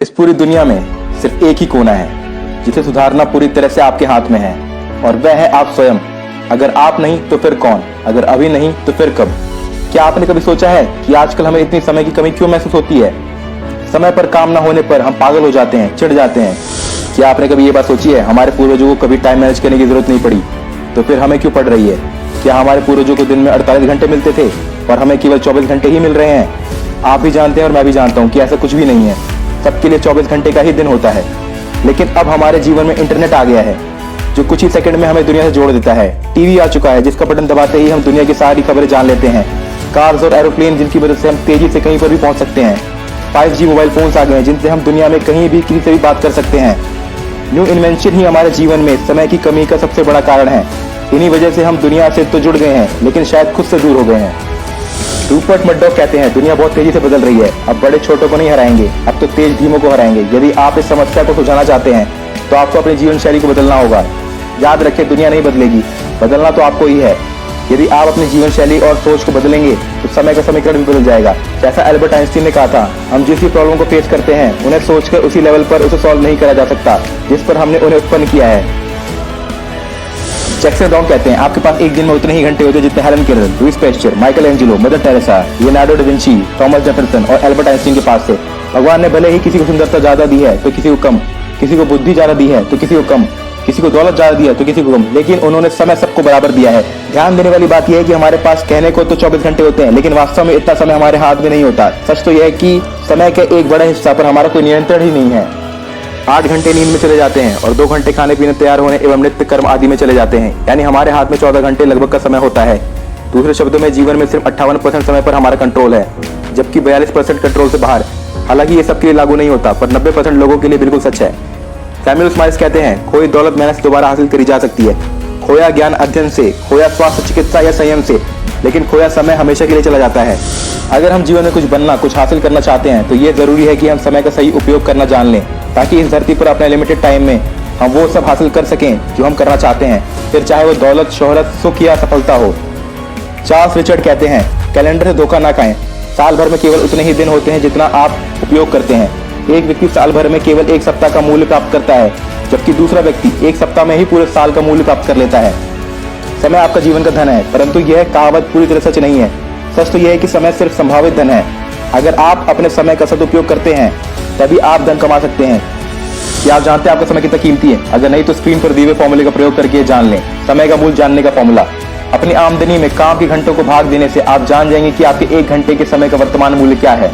इस पूरी दुनिया में सिर्फ एक ही कोना है जिसे सुधारना पूरी तरह से आपके हाथ में है, और वह है आप स्वयं। अगर आप नहीं तो फिर कौन? अगर अभी नहीं तो फिर कब? क्या आपने कभी सोचा है कि आजकल हमें इतनी समय की कमी क्यों महसूस होती है? समय पर काम ना होने पर हम पागल हो जाते हैं, चिढ़ जाते हैं। क्या आपने कभी ये बात सोची है, हमारे पूर्वजों को कभी टाइम मैनेज करने की जरूरत नहीं पड़ी, तो फिर हमें क्यों पड़ रही है? क्या हमारे पूर्वजों को दिन में 48 घंटे मिलते थे और हमें केवल 24 घंटे ही मिल रहे हैं? आप भी जानते हैं और मैं भी जानता हूँ कि ऐसा कुछ भी नहीं है। सबके लिए 24 घंटे का ही दिन होता है। लेकिन अब हमारे जीवन में इंटरनेट आ गया है जो कुछ ही सेकंड में हमें दुनिया से जोड़ देता है। टीवी आ चुका है जिसका बटन दबाते ही हम दुनिया की सारी खबरें जान लेते हैं। कार्स और एरोप्लेन जिनकी वजह से हम तेजी से कहीं पर भी पहुंच सकते हैं। 5G मोबाइल फोन्स आ गए हैं जिनसे हम दुनिया में कहीं भी किसी से भी बात कर सकते हैं। न्यू इन्वेंशन ही हमारे जीवन में समय की कमी का सबसे बड़ा कारण है। इन्हीं वजह से हम दुनिया से तो जुड़ गए हैं लेकिन शायद खुद से दूर हो गए हैं। रूपर्ट मर्डॉक कहते हैं दुनिया बहुत तेजी से बदल रही है, अब बड़े छोटों को नहीं हराएंगे, अब तो तेज धीमों को हराएंगे। यदि आप इस समस्या को सुलझाना चाहते हैं तो आपको अपनी जीवन शैली को बदलना होगा। याद रखें, दुनिया नहीं बदलेगी, बदलना तो आपको ही है। यदि आप अपनी जीवन शैली और सोच को बदलेंगे तो समय का समीकरण भी बदल जाएगा। जैसा एल्बर्ट आइंस्टीन ने कहा था, हम जिस भी प्रॉब्लम को फेस करते हैं उन्हें सोचकर उसी लेवल पर उसे सॉल्व नहीं करा जा सकता जिस पर हमने उन्हें उत्पन्न किया है। जैक्सन ब्राउन कहते हैं आपके पास एक दिन में उतने ही घंटे होते हैं जितने Helen Keller, Louis Pasteur, Michelangelo, Mother Teresa, Leonardo da Vinci, Thomas Jefferson और एल्बर्ट आइंस्टीन के पास थे। भगवान ने भले ही किसी को सुंदरता ज्यादा दी है तो किसी को कम, किसी को बुद्धि ज्यादा दी है तो किसी को कम, किसी को दौलत ज्यादा दी है तो किसी को कम, लेकिन उन्होंने समय सबको बराबर दिया है। ध्यान देने वाली बात यह है कि हमारे पास कहने को तो 24 घंटे होते हैं लेकिन वास्तव में इतना समय हमारे हाथ में नहीं होता। सच तो यह है कि समय के एक बड़ा हिस्सा पर हमारा कोई नियंत्रण ही नहीं है। 8 घंटे नींद में चले जाते हैं और 2 घंटे खाने पीने, तैयार होने एवं नित्य कर्म आदि में चले जाते हैं, यानी हमारे हाथ में 14 घंटे लगभग का समय होता है। दूसरे शब्दों में जीवन में सिर्फ 58% समय पर हमारा कंट्रोल है, जबकि 42% कंट्रोल से बाहर। हालांकि ये सबके लिए लागू नहीं होता, पर 90% लोगों के लिए बिल्कुल सच है। सैमुअल स्माइल्स कहते हैं खोई दौलत मेहनत से दोबारा हासिल करी जा सकती है, खोया ज्ञान अध्ययन से, खोया स्वास्थ्य चिकित्सा या संयम से, लेकिन खोया समय हमेशा के लिए चला जाता है। अगर हम जीवन में कुछ बनना, कुछ हासिल करना चाहते हैं तो ये जरूरी है कि हम समय का सही उपयोग करना जान लें, ताकि इस धरती पर अपने लिमिटेड टाइम में हम वो सब हासिल कर सकें जो हम करना चाहते हैं, फिर चाहे वो दौलत, शोहरत, सुख या सफलता हो। चार्ल्स रिचर्ड कहते हैं कैलेंडर से धोखा ना खाएं, साल भर में केवल उतने ही दिन होते हैं जितना आप उपयोग करते हैं। एक व्यक्ति साल भर में केवल एक सप्ताह का मूल्य प्राप्त करता है, जबकि दूसरा व्यक्ति एक सप्ताह में ही पूरे साल का मूल्य प्राप्त कर लेता है। समय आपका जीवन का धन है, परंतु यह कहावत पूरी तरह सच नहीं है। सच तो यह है कि समय सिर्फ संभावित धन है। अगर आप अपने समय का सदुपयोग करते हैं तभी आप धन कमा सकते हैं। क्या आप जानते हैं आपका समय कितना कीमती है? अगर नहीं तो स्क्रीन पर दिए हुए फॉर्मूले का प्रयोग करके जान लें। समय का मूल्य जानने का फॉर्मूला। अपनी आमदनी में काम के घंटों को भाग देने से आप जान जाएंगे कि आपके 1 घंटे के समय का वर्तमान मूल्य क्या है।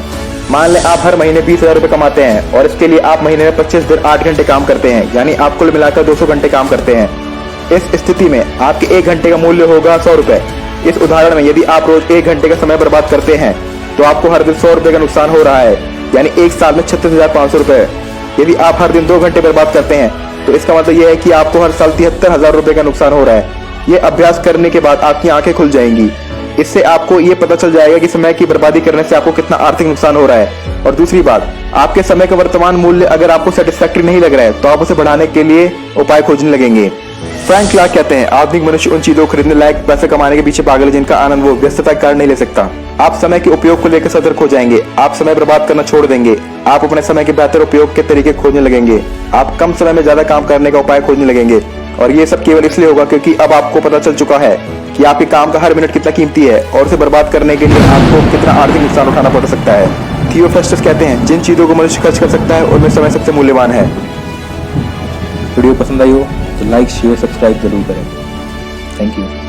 मान लें आप हर महीने 20,000 रुपए कमाते हैं और इसके लिए आप महीने में 25 दिन 8 घंटे काम करते हैं, यानी आप कुल मिलाकर 200 घंटे काम करते हैं। इस स्थिति में आपके 1 घंटे का मूल्य होगा 100 रुपए। इस उदाहरण में यदि आप रोज 1 घंटे का समय बर्बाद करते हैं तो आपको हर दिन 100 रुपए का नुकसान हो रहा है, यानी एक साल में 36,500 रुपए। यदि आप हर दिन 2 घंटे बर्बाद करते हैं तो इसका मतलब यह है कि आपको हर साल 73,000 रुपए का नुकसान हो रहा है। ये अभ्यास करने के बाद आपकी आंखें खुल जाएंगी। इससे आपको ये पता चल जाएगा कि समय की बर्बादी करने से आपको कितना आर्थिक नुकसान हो रहा है। और दूसरी बात, आपके समय का वर्तमान मूल्य अगर आपको सेटिस्फैक्टरी नहीं लग रहा है तो आप उसे बढ़ाने के लिए उपाय खोजने लगेंगे। फ्रैंक क्लार्क कहते हैं आधुनिक मनुष्य उन चीजों को खरीदने लायक पैसे कमाने के पीछे पागल है जिनका आनंद वो व्यस्तता के कारण नहीं ले सकता। आप समय के उपयोग को लेकर सतर्क हो जाएंगे, आप समय बर्बाद करना छोड़ देंगे, आप अपने समय के बेहतर उपयोग के तरीके खोजने लगेंगे, आप कम समय में ज्यादा काम करने का उपाय खोजने लगेंगे। और ये सब केवल इसलिए होगा क्योंकि अब आपको पता चल चुका है कि आपके काम का हर मिनट कितना कीमती है और उसे बर्बाद करने के लिए आपको कितना आर्थिक नुकसान उठाना पड़ सकता है। थियोफ्रस्टस कहते हैं जिन चीजों को मनुष्य खर्च कर सकता है उनमें समय सबसे मूल्यवान है। वीडियो पसंद आई हो तो लाइक, शेयर, सब्सक्राइब जरूर करें। Thank you.